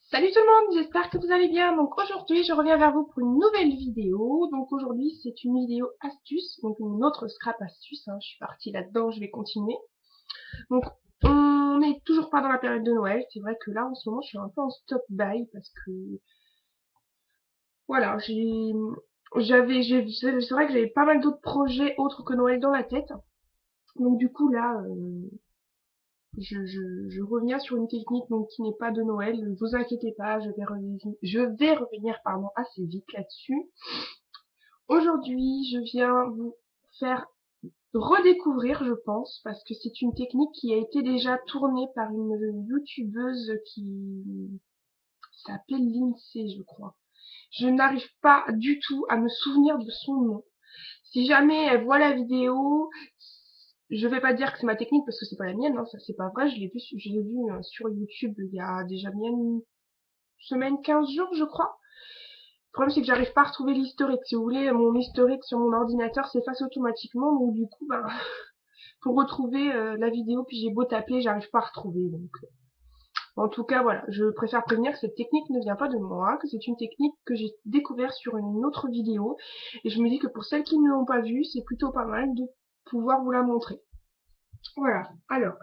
Salut tout le monde, j'espère que vous allez bien. Donc aujourd'hui, je reviens vers vous pour une nouvelle vidéo. Donc aujourd'hui, c'est une vidéo astuce, donc une autre scrap astuce. Je suis partie là-dedans, je vais continuer. Donc on n'est toujours pas dans la période de Noël. C'est vrai que là, en ce moment, je suis un peu en stop-by parce que voilà, c'est vrai que j'avais pas mal d'autres projets autres que Noël dans la tête. Donc du coup là, je reviens sur une technique donc qui n'est pas de Noël. Ne vous inquiétez pas, je vais revenir pardon assez vite là-dessus. Aujourd'hui, je viens vous faire redécouvrir, je pense, parce que c'est une technique qui a été déjà tournée par une youtubeuse qui s'appelle Lindsay, je crois. Je n'arrive pas du tout à me souvenir de son nom. Si jamais elle voit la vidéo, je vais pas dire que c'est ma technique parce que c'est pas la mienne, ça c'est pas vrai, je l'ai vu sur YouTube il y a déjà bien une semaine, 15 jours je crois. Le problème c'est que j'arrive pas à retrouver l'historique. Si vous voulez, mon historique sur mon ordinateur s'efface automatiquement, donc du coup, pour retrouver la vidéo, puis j'ai beau taper, j'arrive pas à retrouver. Donc, en tout cas, voilà, je préfère prévenir que cette technique ne vient pas de moi, que c'est une technique que j'ai découverte sur une autre vidéo, et je me dis que pour celles qui ne l'ont pas vue, c'est plutôt pas mal de pouvoir vous la montrer. Voilà. Alors,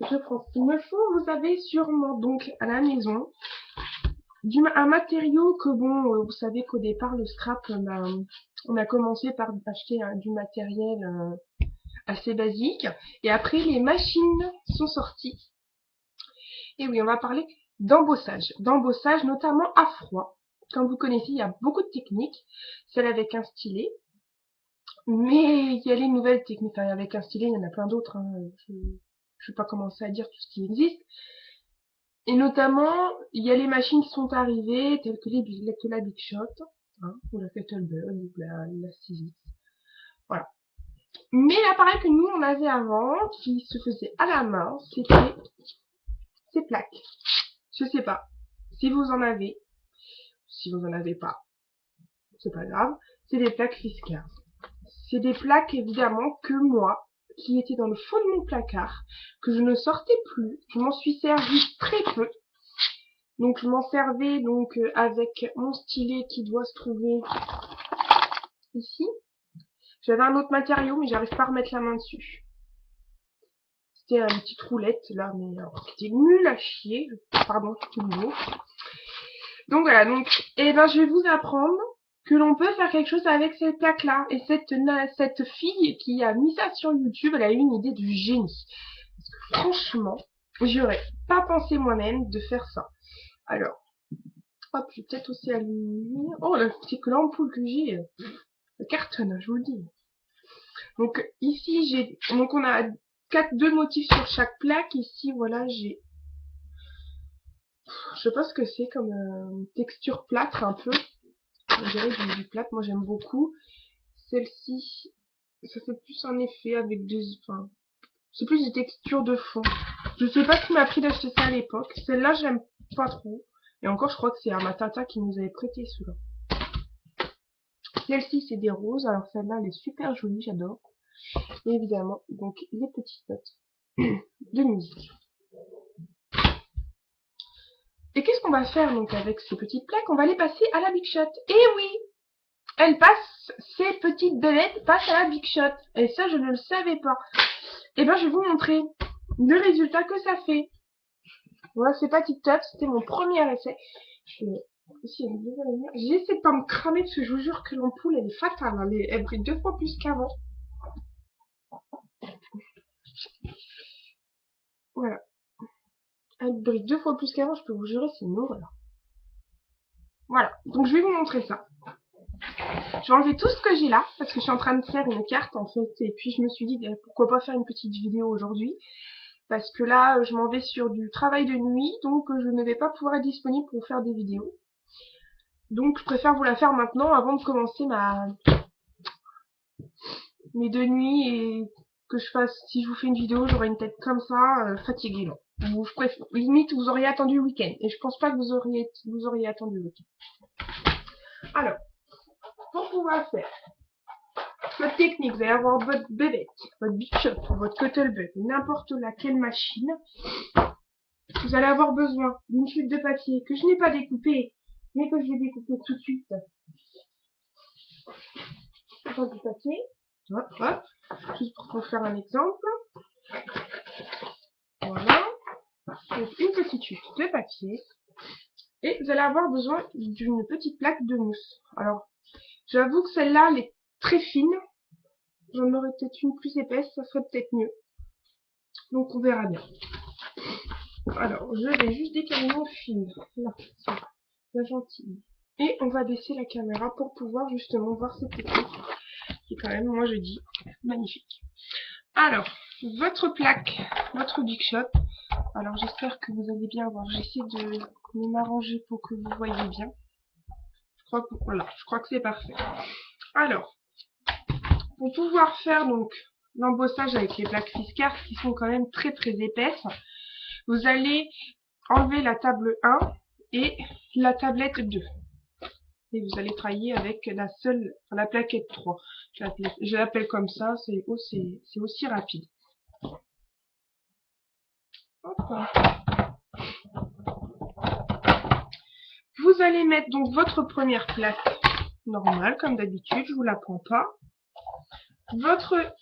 je prends ce qu'il me faut. Vous avez sûrement donc à la maison un matériau que bon, vous savez qu'au départ le scrap, on a commencé par acheter du matériel assez basique, et après les machines sont sorties. Et oui, on va parler d'embossage notamment à froid. Comme vous connaissez, il y a beaucoup de techniques, celle avec un stylet, mais il y a les nouvelles techniques. Enfin, avec un stylet, il y en a plein d'autres. Je ne vais pas commencer à dire tout ce qui existe. Et notamment, il y a les machines qui sont arrivées, telles que la Big Shot, ou la Kettlebell, ou la Sizzix. Voilà. Mais l'appareil que nous on avait avant, qui se faisait à la main, c'était ces plaques. Je sais pas si vous en avez, si vous en avez pas, c'est pas grave. C'est des plaques Fiskars. C'est des plaques évidemment que moi, qui étaient dans le fond de mon placard, que je ne sortais plus. Je m'en suis servi très peu. Donc je m'en servais donc avec mon stylet qui doit se trouver ici. J'avais un autre matériau mais j'arrive pas à remettre la main dessus. C'était une petite roulette là, mais c'était nul à chier. Pardon, c'est tout nouveau. Donc voilà, je vais vous apprendre que l'on peut faire quelque chose avec cette plaque-là. Et cette fille qui a mis ça sur YouTube, elle a eu une idée du génie. Parce que franchement, j'aurais pas pensé moi-même de faire ça. Alors, hop, je vais peut-être aussi allumer. Oh, c'est que l'ampoule que j'ai, cartonne, je vous le dis. Donc ici, on a deux motifs sur chaque plaque. Ici, voilà, je sais pas ce que c'est comme texture plâtre un peu. On dirait du plâtre, moi j'aime beaucoup. Celle-ci, ça fait plus un effet avec enfin, c'est plus des textures de fond. Je sais pas qui m'a pris d'acheter ça à l'époque. Celle-là, j'aime pas trop. Et encore, je crois que c'est ma tata qui nous avait prêté cela. Celle-ci, c'est des roses. Alors celle-là, elle est super jolie, j'adore. Et évidemment, donc les petites notes de musique. Et qu'est-ce qu'on va faire donc avec ces petites plaques? On va les passer à la Big Shot. Et oui, ces petites belettes passent à la Big Shot. Et ça, je ne le savais pas. Et ben, je vais vous montrer le résultat que ça fait. Voilà, c'est pas TikTok, c'était mon premier essai. J'essaie de pas me cramer parce que je vous jure que l'ampoule, elle est fatale. Elle brille 2 fois plus qu'avant. Voilà. Elle brille 2 fois plus qu'avant, je peux vous jurer, c'est une horreur. Voilà. Donc, je vais vous montrer ça. Je vais enlever tout ce que j'ai là, parce que je suis en train de faire une carte, en fait. Et puis, je me suis dit, pourquoi pas faire une petite vidéo aujourd'hui. Parce que là, je m'en vais sur du travail de nuit, donc je ne vais pas pouvoir être disponible pour faire des vidéos. Donc, je préfère vous la faire maintenant, avant de commencer mes deux nuits, et que je fasse, si je vous fais une vidéo, j'aurai une tête comme ça, fatiguée, non. Limite, vous auriez attendu le week-end. Et je pense pas que vous auriez attendu le week-end. Alors, pour pouvoir faire votre technique, vous allez avoir votre bébête, votre Big Shot, votre Kettlebell, n'importe laquelle machine. Vous vous allez avoir besoin d'une chute de papier que je n'ai pas découpée, mais que je vais découper tout de suite. Du papier, hop, hop, juste pour vous faire un exemple. Voilà, donc une petite chute de papier. Et vous allez avoir besoin d'une petite plaque de mousse. Alors, j'avoue que celle-là, elle est très fine. J'en aurais peut-être une plus épaisse, ça serait peut-être mieux. Donc on verra bien. Alors, je vais juste décaler mon fil. Là, c'est la gentille. Et on va baisser la caméra pour pouvoir justement voir cette technique. Qui est quand même, moi je dis, magnifique. Alors, votre plaque, votre Big Shot. Alors j'espère que vous allez bien voir. J'essaie de m'arranger pour que vous voyez bien. Voilà, je crois que c'est parfait. Alors, pour pouvoir faire donc l'embossage avec les plaques Fiskars qui sont quand même très très épaisses, vous allez enlever la table 1 et la tablette 2. Et vous allez travailler avec la plaquette 3. Je l'appelle comme ça, c'est aussi rapide. Hop. Vous allez mettre donc votre première plaque normale, comme d'habitude, je vous la prends pas. Votre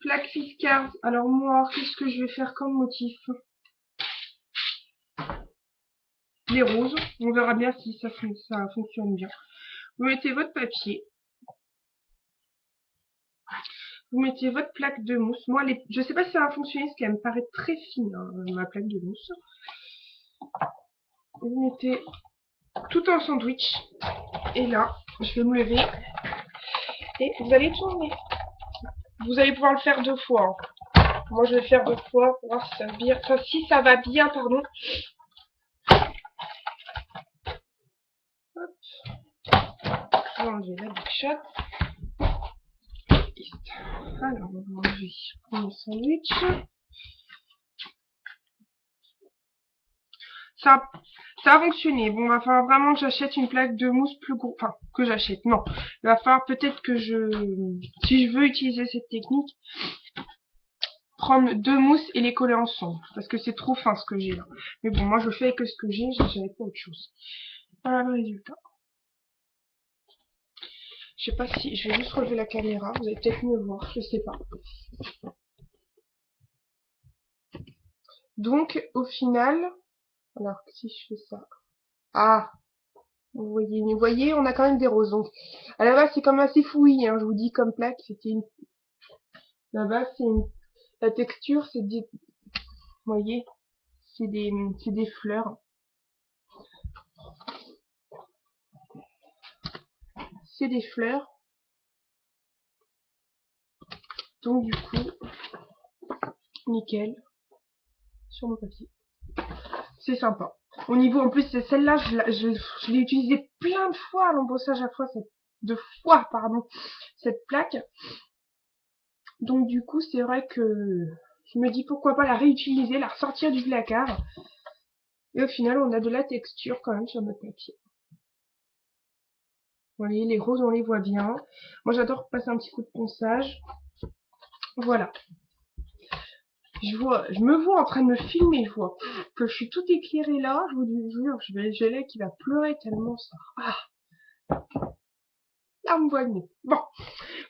plaque Fiskars, alors moi, qu'est-ce que je vais faire comme motif? Les roses, on verra bien si ça fonctionne bien. Vous mettez votre papier. Vous mettez votre plaque de mousse. Moi, je sais pas si ça va fonctionner, parce qu'elle me paraît très fine, hein, ma plaque de mousse. Vous mettez tout en sandwich. Et là, je vais me lever. Et vous allez tourner. Vous allez pouvoir le faire 2 fois. Hein. Moi, je vais le faire 2 fois pour voir si ça va bien. Enfin, si ça va bien, pardon. Hop. Je vais enlever la Big Shot. Alors, on va enlever mon sandwich. Ça a fonctionné. Bon, il va falloir vraiment que j'achète une plaque de mousse plus grosse. Enfin, que j'achète. Non. Il va falloir peut-être que si je veux utiliser cette technique, prendre 2 mousses et les coller ensemble. Parce que c'est trop fin ce que j'ai là. Mais bon, moi je fais avec ce que j'ai. J'avais pas autre chose. Voilà le résultat. Je sais pas si... Je vais juste relever la caméra. Vous allez peut-être mieux voir. Je sais pas. Donc, au final... Alors, si je fais ça... Ah, vous voyez, on a quand même des roses. Donc, à la base, c'est comme assez fouillis, hein, je vous dis, comme plaque, c'était une... Là-bas, la texture, c'est des... Vous voyez, c'est des fleurs. C'est des fleurs. Donc, du coup, nickel, sur mon papier. C'est sympa. Au niveau, en plus, c'est celle-là, je l'ai utilisée plein de fois à l'embossage à fois, cette plaque. Donc du coup, c'est vrai que je me dis pourquoi pas la réutiliser, la ressortir du placard. Et au final, on a de la texture quand même sur notre papier. Vous voyez, les roses, on les voit bien. Moi, j'adore passer un petit coup de ponçage. Voilà. Je me vois en train de me filmer, je vois que je suis tout éclairée là. Je vous jure, j'ai l'œil qui va pleurer tellement ça. Ah, là, on me voit mieux. Bon,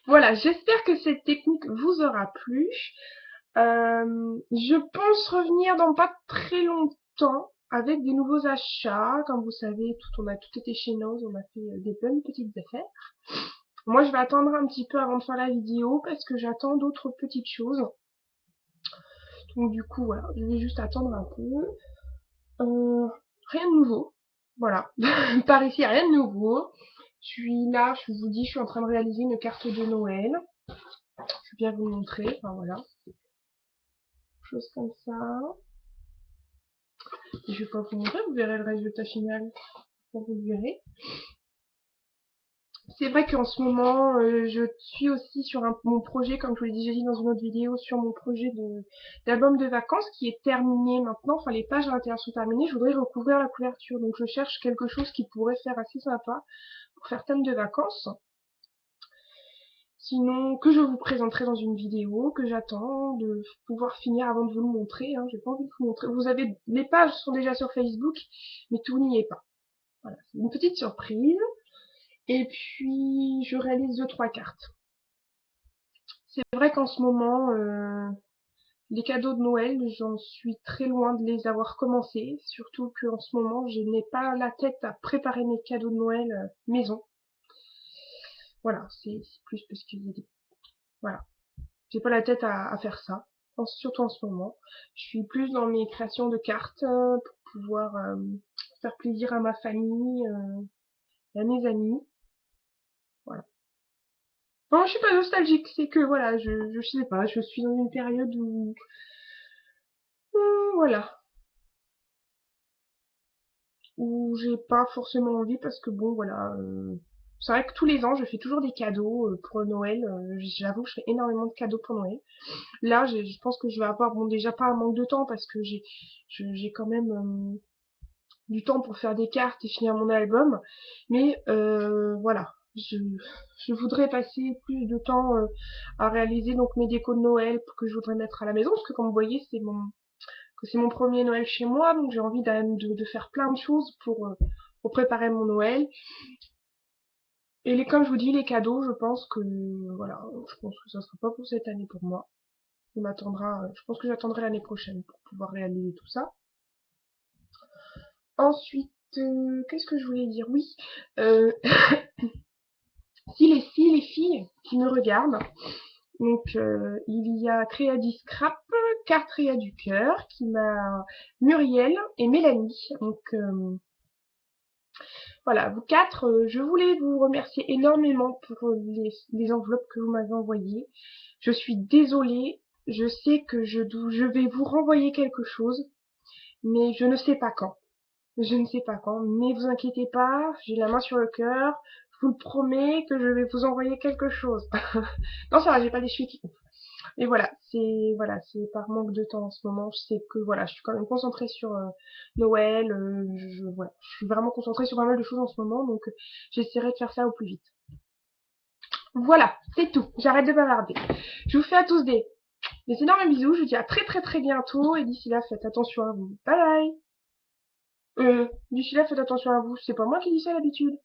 voilà, j'espère que cette technique vous aura plu. Je pense revenir dans pas très longtemps avec des nouveaux achats. Comme vous savez, on a tout été chez nous, on a fait des bonnes petites affaires. Moi, je vais attendre un petit peu avant de faire la vidéo parce que j'attends d'autres petites choses. Donc du coup, voilà, je vais juste attendre un peu. Rien de nouveau. Voilà. Par ici, rien de nouveau. Je suis là, je vous dis, je suis en train de réaliser une carte de Noël. Je vais bien vous montrer. Enfin voilà. Chose comme ça. Et je vais pas vous montrer, vous verrez le résultat final. Vous le verrez. C'est vrai qu'en ce moment, je suis aussi sur mon projet, comme je vous l'ai déjà dit dans une autre vidéo, sur mon projet d'album de vacances qui est terminé maintenant. Enfin, les pages à l'intérieur sont terminées. Je voudrais recouvrir la couverture. Donc, je cherche quelque chose qui pourrait faire assez sympa pour faire thème de vacances. Sinon, que je vous présenterai dans une vidéo, que j'attends de pouvoir finir avant de vous le montrer. Hein. J'ai pas envie de vous montrer. Vous avez, les pages sont déjà sur Facebook, mais tout n'y est pas. Voilà, c'est une petite surprise. Et puis, je réalise 2-3 cartes. C'est vrai qu'en ce moment, les cadeaux de Noël, j'en suis très loin de les avoir commencés. Surtout qu'en ce moment, je n'ai pas la tête à préparer mes cadeaux de Noël maison. Voilà, c'est plus parce qu'il y a des... Voilà, j'ai pas la tête à faire ça. Surtout en ce moment. Je suis plus dans mes créations de cartes pour pouvoir faire plaisir à ma famille et à mes amis. Voilà. Non, je suis pas nostalgique, c'est que voilà, je sais pas, je suis dans une période où voilà, où j'ai pas forcément envie parce que bon voilà, c'est vrai que tous les ans je fais toujours des cadeaux pour Noël. J'avoue que je fais énormément de cadeaux pour Noël. Là, je pense que je vais avoir bon déjà pas un manque de temps parce que j'ai quand même du temps pour faire des cartes et finir mon album, mais voilà. Je voudrais passer plus de temps à réaliser donc mes décos de Noël que je voudrais mettre à la maison parce que comme vous voyez c'est mon premier Noël chez moi, donc j'ai envie de faire plein de choses pour préparer mon Noël. Et comme je vous dis, les cadeaux, je pense que voilà, je pense que ça sera pas pour cette année pour moi. On attendra, je pense que j'attendrai l'année prochaine pour pouvoir réaliser tout ça. Ensuite, qu'est-ce que je voulais dire? Oui, euh, si les filles qui me regardent, donc il y a Créadi Scrap, Cartria du cœur, qui m'a Muriel et Mélanie. Donc voilà, vous quatre, je voulais vous remercier énormément pour les enveloppes que vous m'avez envoyées. Je suis désolée, je sais que je vais vous renvoyer quelque chose, mais je ne sais pas quand. Je ne sais pas quand, mais vous inquiétez pas, j'ai la main sur le cœur, je vous le promets que je vais vous envoyer quelque chose. Non, ça va, j'ai pas d'essuie qui gonfle. Mais voilà, c'est par manque de temps en ce moment. Je sais que voilà, je suis quand même concentrée sur Noël. Voilà, je suis vraiment concentrée sur pas mal de choses en ce moment, donc j'essaierai de faire ça au plus vite. Voilà, c'est tout. J'arrête de bavarder. Je vous fais à tous des énormes bisous. Je vous dis à très très très bientôt et d'ici là, faites attention à vous. Bye bye. D'ici là, faites attention à vous. C'est pas moi qui dis ça d'habitude.